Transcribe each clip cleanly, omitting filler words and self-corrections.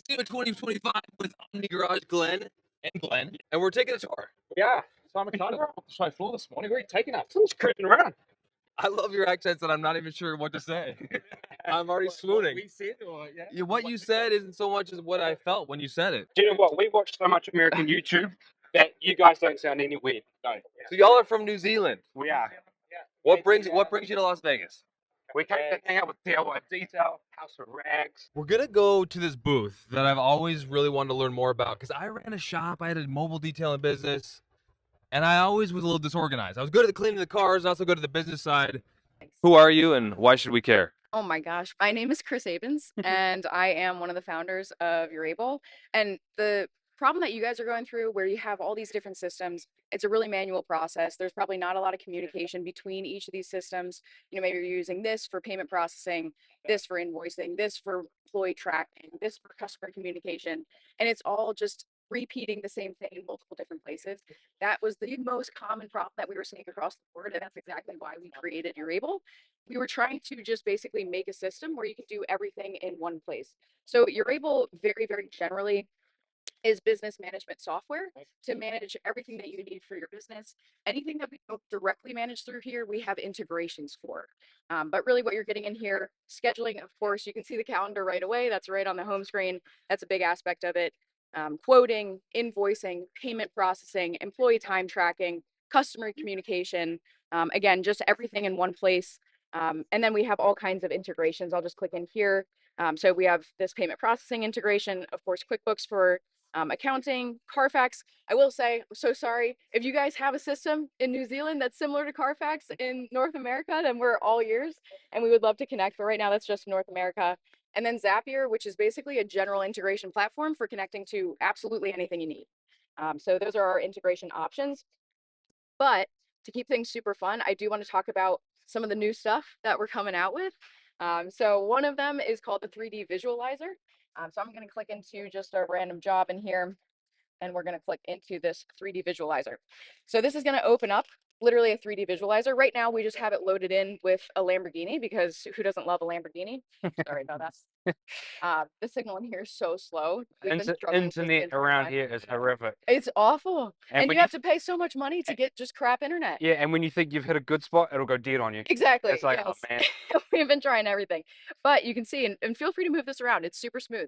SEMA 2025 with Omni Garage Glenn, and we're taking a tour. Yeah, so I'm excited. We're on the show floor this morning. Where are you taking us? Just cruising around. I love your accents, and I'm not even sure what to say. I'm already swooning. What we said, or, yeah, What you said isn't so much as what I felt when you said it. Do you know what? We watch so much American YouTube that you guys don't sound any weird. No. So y'all are from New Zealand. We are. What brings you to Las Vegas? We came to hang out with DIY Detail, House of Rags. We're gonna go to this booth that I've always really wanted to learn more about because I ran a shop, I had a mobile detailing business, and I always was a little disorganized. I was good at cleaning the cars, not so good at the business side. Who are you, and why should we care? Oh my gosh. My name is Chris Abens, and I am one of the founders of Urable. And the problem that you guys are going through, where you have all these different systems, it's a really manual process. There's probably not a lot of communication between each of these systems. Maybe you're using this for payment processing, this for invoicing, this for employee tracking, this for customer communication. And it's all just repeating the same thing in multiple different places. That was the most common problem that we were seeing across the board. And that's exactly why we created Urable. We were trying to just basically make a system where you could do everything in one place. So Urable, very, very generally, is business management software to manage everything that you need for your business. Anything that we don't directly manage through here, we have integrations for. But really what you're getting in here, scheduling, of course, you can see the calendar right away. That's right on the home screen. That's a big aspect of it. Quoting, invoicing, payment processing, employee time tracking, customer communication. Again, just everything in one place. And then we have all kinds of integrations. I'll just click in here. So we have this payment processing integration, of course, QuickBooks for accounting, Carfax. I will say, I'm so sorry. If you guys have a system in New Zealand that's similar to Carfax in North America, then we're all ears and we would love to connect. But right now, that's just North America. And then Zapier, which is basically a general integration platform for connecting to absolutely anything you need. So those are our integration options. But to keep things super fun, I do want to talk about some of the new stuff that we're coming out with. So one of them is called the 3D visualizer. So I'm going to click into just a random job in here, and we're going to click into this 3D visualizer. So this is going to open up literally a 3D visualizer. Right now, we just have it loaded in with a Lamborghini because who doesn't love a Lamborghini? Sorry about that. The signal in here is so slow. Internet around here is horrific. It's awful. And you have to pay so much money to get just crap internet. Yeah, and when you think you've hit a good spot, it'll go dead on you. Exactly. It's like, yes. Oh man. We've been trying everything. But you can see, and feel free to move this around. It's super smooth.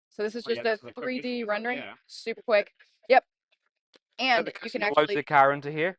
So this is just a 3D rendering, super quick. Yep. And so you can actually load the car into here.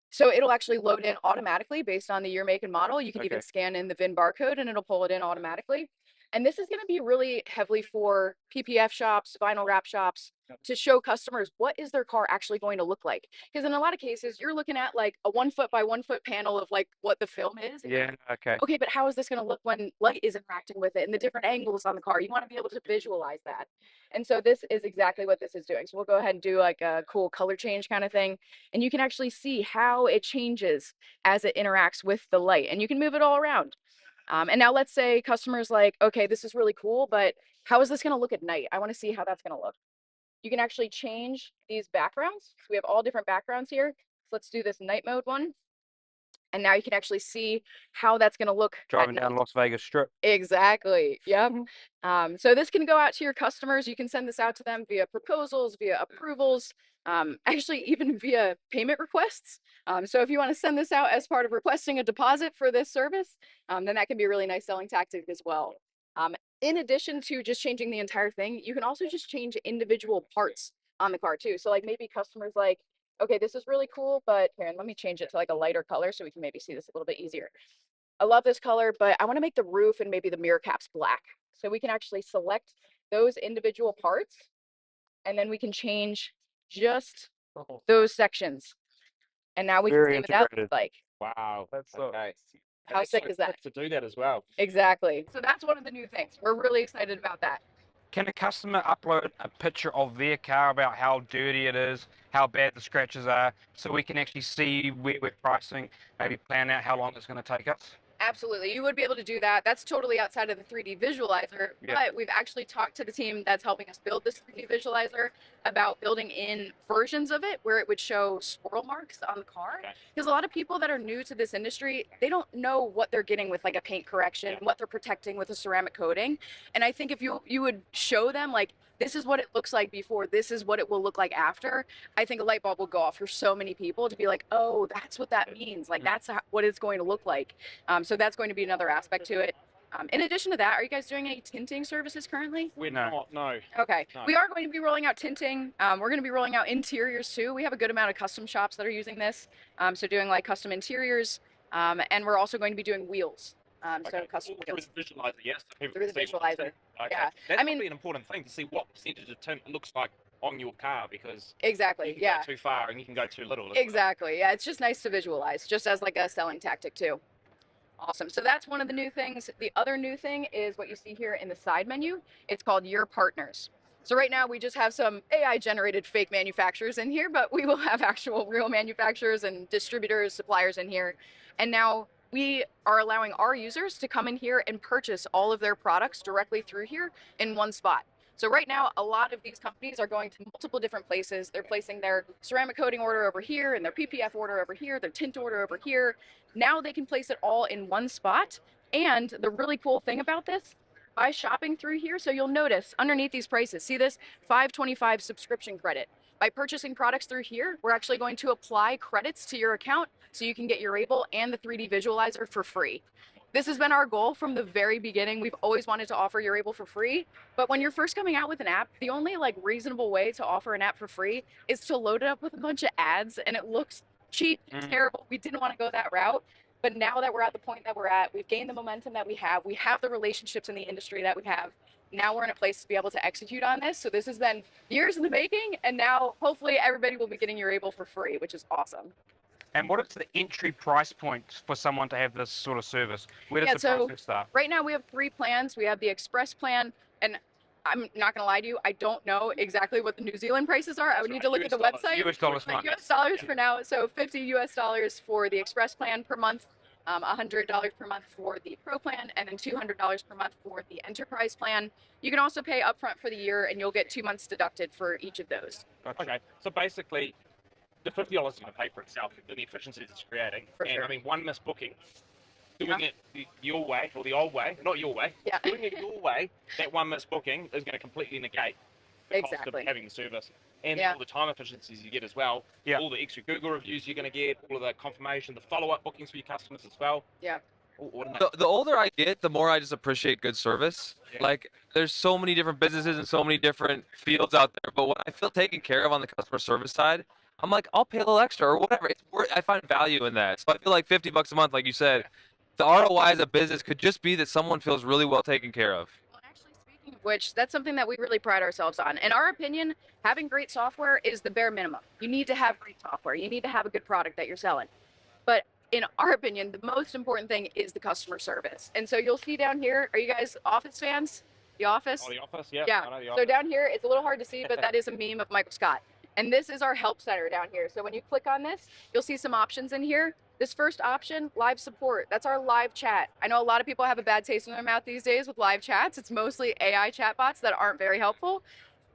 So it'll actually load in automatically based on the year, make, and model. You can even scan in the VIN barcode and it'll pull it in automatically. And this is going to be really heavily for PPF shops, vinyl wrap shops, to show customers what is their car actually going to look like. Because in a lot of cases, you're looking at like a 1 foot by 1 foot panel of like what the film is. Yeah, okay. Okay, but how is this going to look when light is interacting with it and the different angles on the car? You want to be able to visualize that. And so this is exactly what this is doing. So we'll go ahead and do like a cool color change kind of thing. And you can actually see how it changes as it interacts with the light. And you can move it all around. And now let's say customers like, okay, this is really cool, but how is this going to look at night? I want to see how that's going to look. You can actually change these backgrounds. So we have all different backgrounds here. So let's do this night mode one. And now you can actually see how that's going to look. Driving down Las Vegas Strip. Exactly. Yep. So this can go out to your customers. You can send this out to them via proposals, via approvals, actually even via payment requests. So if you want to send this out as part of requesting a deposit for this service, then that can be a really nice selling tactic as well. In addition to just changing the entire thing, you can also just change individual parts on the car too. So like maybe customers like, okay, this is really cool, but here, let me change it to like a lighter color so we can maybe see this a little bit easier. I love this color, but I want to make the roof and maybe the mirror caps black. So we can actually select those individual parts, and then we can change just those sections. And now we can see what that looks like. Wow, that's so nice. How sick is that? To do that as well. Exactly. So that's one of the new things. We're really excited about that. Can a customer upload a picture of their car about how dirty it is, how bad the scratches are, so we can actually see where we're pricing, maybe plan out how long it's going to take us? Absolutely. You would be able to do that. That's totally outside of the 3D visualizer, but we've actually talked to the team that's helping us build this 3D visualizer about building in versions of it where it would show swirl marks on the car. Because a lot of people that are new to this industry, they don't know what they're getting with like a paint correction, what they're protecting with a ceramic coating. And I think if you would show them like, this is what it looks like before, this is what it will look like after, I think a light bulb will go off for so many people to be like, oh, that's what that means. Like, that's what it's going to look like. So that's going to be another aspect to it. In addition to that, are you guys doing any tinting services currently? We're not, no. Okay. No. We are going to be rolling out tinting. We're going to be rolling out interiors too. We have a good amount of custom shops that are using this. So doing like custom interiors. And we're also going to be doing wheels. So custom Through wheels. the visualizer, yes. So people Through can the see what visualizer. Okay. Yeah. That's I mean- probably an important thing to see what percentage of tint looks like on your car, because you Exactly. can Yeah. go too far and you can go too little. Exactly. Yeah. It's just nice to visualize, just as like a selling tactic too. Awesome. So that's one of the new things. The other new thing is what you see here in the side menu. It's called Your Partners. So right now we just have some AI generated fake manufacturers in here, but we will have actual real manufacturers and distributors, suppliers in here. And now we are allowing our users to come in here and purchase all of their products directly through here in one spot. So right now, a lot of these companies are going to multiple different places. They're placing their ceramic coating order over here and their PPF order over here, their tint order over here. Now they can place it all in one spot. And the really cool thing about this, by shopping through here, so you'll notice underneath these prices, see this $5.25 subscription credit. By purchasing products through here, we're actually going to apply credits to your account so you can get Urable and the 3D visualizer for free. This has been our goal from the very beginning. We've always wanted to offer Urable for free, but when you're first coming out with an app, the only like reasonable way to offer an app for free is to load it up with a bunch of ads, and it looks cheap, terrible. We didn't want to go that route. But now that we're at the point that we're at, we've gained the momentum that we have the relationships in the industry that we have. Now we're in a place to be able to execute on this. So this has been years in the making, and now hopefully everybody will be getting Urable for free, which is awesome. And what is the entry price point for someone to have this sort of service? Where does the process start? Right now we have 3 plans. We have the Express plan, and I'm not going to lie to you, I don't know exactly what the New Zealand prices are. I would need to look at the website. US dollars But month. US dollars for now. So $50 US for the Express plan per month, $100 per month for the Pro plan, and then $200 per month for the Enterprise plan. You can also pay upfront for the year, and you'll get 2 months deducted for each of those. Okay, so basically, the $50 is going to pay for itself, the efficiencies it's creating. For and sure. I mean, one missed booking, doing it your way, or the old way, not your way, Yeah. doing it your way, that one missed booking is going to completely negate the cost Exactly. of having the service. And Yeah. all the time efficiencies you get as well, Yeah. all the extra Google reviews you're going to get, all of the confirmation, the follow-up bookings for your customers as well. Yeah. The older I get, the more I just appreciate good service. Yeah. Like, there's so many different businesses and so many different fields out there, but when I feel taken care of on the customer service side, I'm like, I'll pay a little extra or whatever. It's worth, I find value in that. So I feel like $50 a month, like you said, the ROI as a business could just be that someone feels really well taken care of. Well, actually, speaking of which, that's something that we really pride ourselves on. In our opinion, having great software is the bare minimum. You need to have great software. You need to have a good product that you're selling. But in our opinion, the most important thing is the customer service. And so you'll see down here, are you guys Office fans? The Office? Oh, the office, yeah. Yeah. I know the So office. down here, it's a little hard to see, but that is a meme of Michael Scott. And this is our help center down here. So when you click on this, you'll see some options in here. This first option, live support, that's our live chat. I know a lot of people have a bad taste in their mouth these days with live chats. It's mostly AI chatbots that aren't very helpful.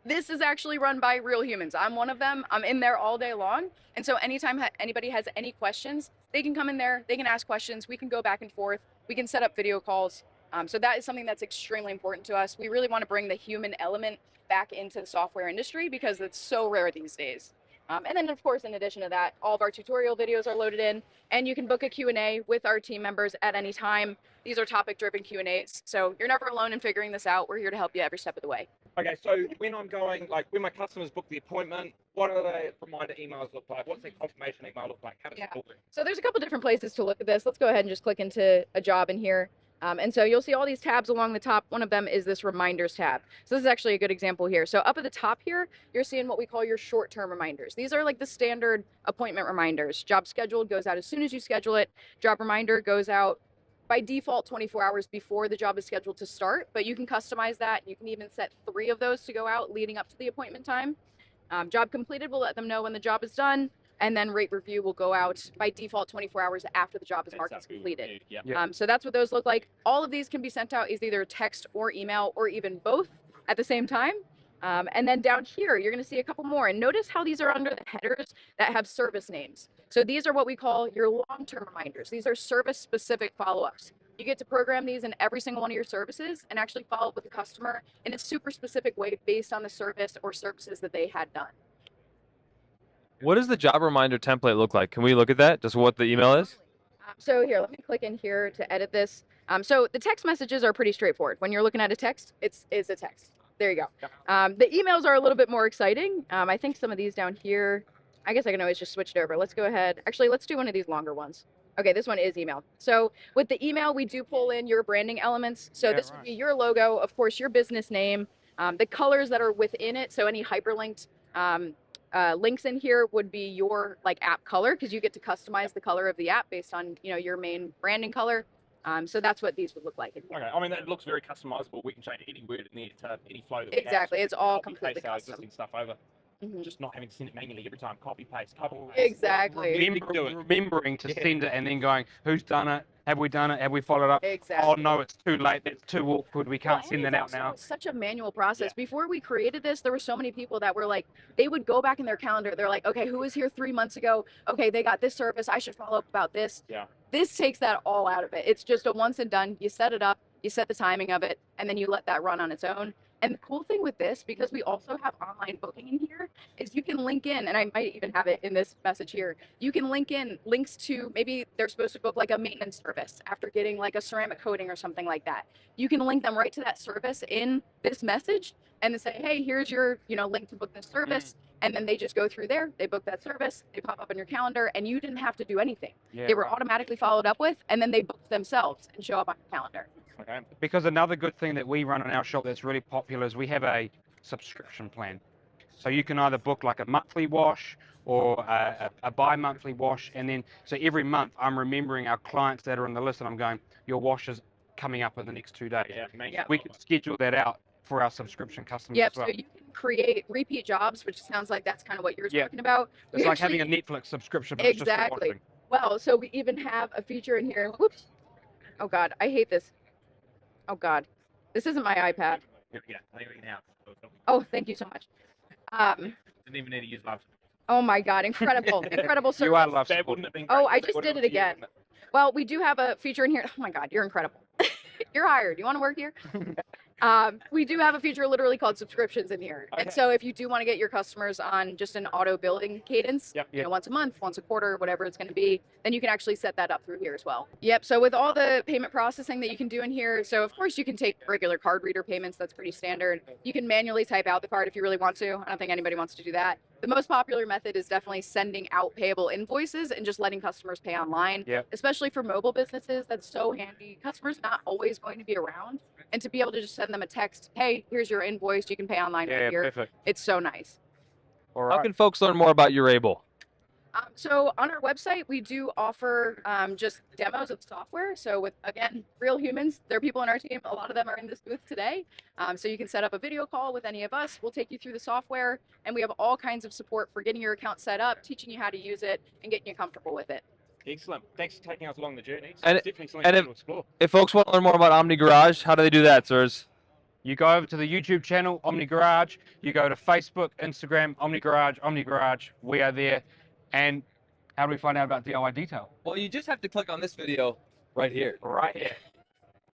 This is actually run by real humans. I'm one of them. I'm in there all day long. And so anytime anybody has any questions, they can come in there, they can ask questions, we can go back and forth, we can set up video calls. So that is something that's extremely important to us. We really want to bring the human element back into the software industry because it's so rare these days. And then, of course, in addition to that, all of our tutorial videos are loaded in, and you can book a Q&A with our team members at any time. These are topic-driven Q&As, so you're never alone in figuring this out. We're here to help you every step of the way. Okay, so when I'm going, like when my customers book the appointment, what do the reminder emails look like? What's their confirmation email look like? How does it Yeah. look? So there's a couple different places to look at this. Let's go ahead and just click into a job in here. And so you'll see all these tabs along the top. One of them is this reminders tab. So this is actually a good example here. So up at the top here, you're seeing what we call your short-term reminders. These are like the standard appointment reminders. Job scheduled goes out as soon as you schedule it. Job reminder goes out by default 24 hours before the job is scheduled to start, but you can customize that. You can even set 3 of those to go out leading up to the appointment time. Job completed will let them know when the job is done. and then rate review will go out by default 24 hours after the job is marked as completed. Yeah. So that's what those look like. All of these can be sent out as either text or email or even both at the same time. And then down here, you're going to see a couple more. And notice how these are under the headers that have service names. So these are what we call your long-term reminders. These are service-specific follow-ups. You get to program these in every single one of your services and actually follow up with the customer in a super specific way based on the service or services that they had done. What does the job reminder template look like? Can we look at that? Just what the email is? So here, let me click in here to edit this. So the text messages are pretty straightforward. When you're looking at a text, it's a text. There you go. The emails are a little bit more exciting. I think some of these down here, I guess I can always just switch it over. Let's go ahead. Actually, let's do one of these longer ones. Okay, this one is email. So with the email, we do pull in your branding elements. So this would be your logo, of course, your business name, the colors that are within it. So any hyperlinked links in here would be your like app color, because you get to customize the color of the app based on your main branding color. So that's what these would look like in here. Okay, I mean, it looks very customizable. We can change any word in there to any flow that we have. Exactly, it's all Copy, completely paste our custom. existing stuff over. Just not having to send it manually every time. Copy, paste, copy, paste. Exactly. Remembering to send it and then going, who's done it? Have we done it? Have we followed up? Exactly. Oh no, it's too late. That's too awkward. We can't Well, send and that it's out also now. such a manual process. Before we created this, there were so many people that were like, they would go back in their calendar. They're like, okay, who was here 3 months ago? Okay, they got this service. I should follow up about this. Yeah. This takes that all out of it. It's just a once and done. You set it up, you set the timing of it, and then you let that run on its own. And the cool thing with this, because we also have online booking in here, is you can link in, and I might even have it in this message here, you can link in links to, maybe they're supposed to book like a maintenance service after getting like a ceramic coating or something like that. You can link them right to that service in this message and then say, hey, here's your link to book this service. And then they just go through there, they book that service, they pop up on your calendar, and you didn't have to do anything. They were automatically followed up with, and then they booked themselves and show up on your calendar. Okay. Because another good thing that we run in our shop that's really popular is we have a subscription plan. So you can either book like a monthly wash or a bi-monthly wash, and then so every month I'm remembering our clients that are on the list, and I'm going, your wash is coming up in the next 2 days. We could schedule that out for our subscription customers as well. So you can create repeat jobs, which sounds like that's kind of what you're talking about. It's like having a Netflix subscription. But Exactly. It's just well, so we even have a feature in here. Whoops. Oh God, I hate this. Oh God, this isn't my iPad. Yeah, I think we can have. Oh, thank you so much. Didn't even need to use live. Oh my God, incredible, incredible service. You are love That support. wouldn't have been Oh, great I if they just would've did it gone to you, again. wouldn't it? Well, we do have a feature in here. Oh my God, you're incredible. You're hired. You want to work here? We do have a feature literally called subscriptions in here. Okay. And so if you do want to get your customers on just an auto billing cadence, once a month, once a quarter, whatever it's going to be, then you can actually set that up through here as well. Yep. So with all the payment processing that you can do in here, so of course you can take regular card reader payments. That's pretty standard. You can manually type out the card if you really want to. I don't think anybody wants to do that. The most popular method is definitely sending out payable invoices and just letting customers pay online, especially for mobile businesses. That's so handy. Customers not always going to be around, and to be able to just send them a text, hey, here's your invoice, you can pay online right here. Perfect. It's so nice. All How right. can folks learn more about Urable? So on our website, we do offer just demos of software. So with, again, real humans, there are people on our team. A lot of them are in this booth today. So you can set up a video call with any of us. We'll take you through the software, and we have all kinds of support for getting your account set up, teaching you how to use it, and getting you comfortable with it. Excellent. Thanks for taking us along the journey. It's And- definitely something to explore. If folks want to learn more about Omni Garage, how do they do that, sirs? You go over to the YouTube channel, Omni Garage. You go to Facebook, Instagram, Omni Garage. We are there. And how do we find out about DIY Detail? Well, you just have to click on this video right here. Right here.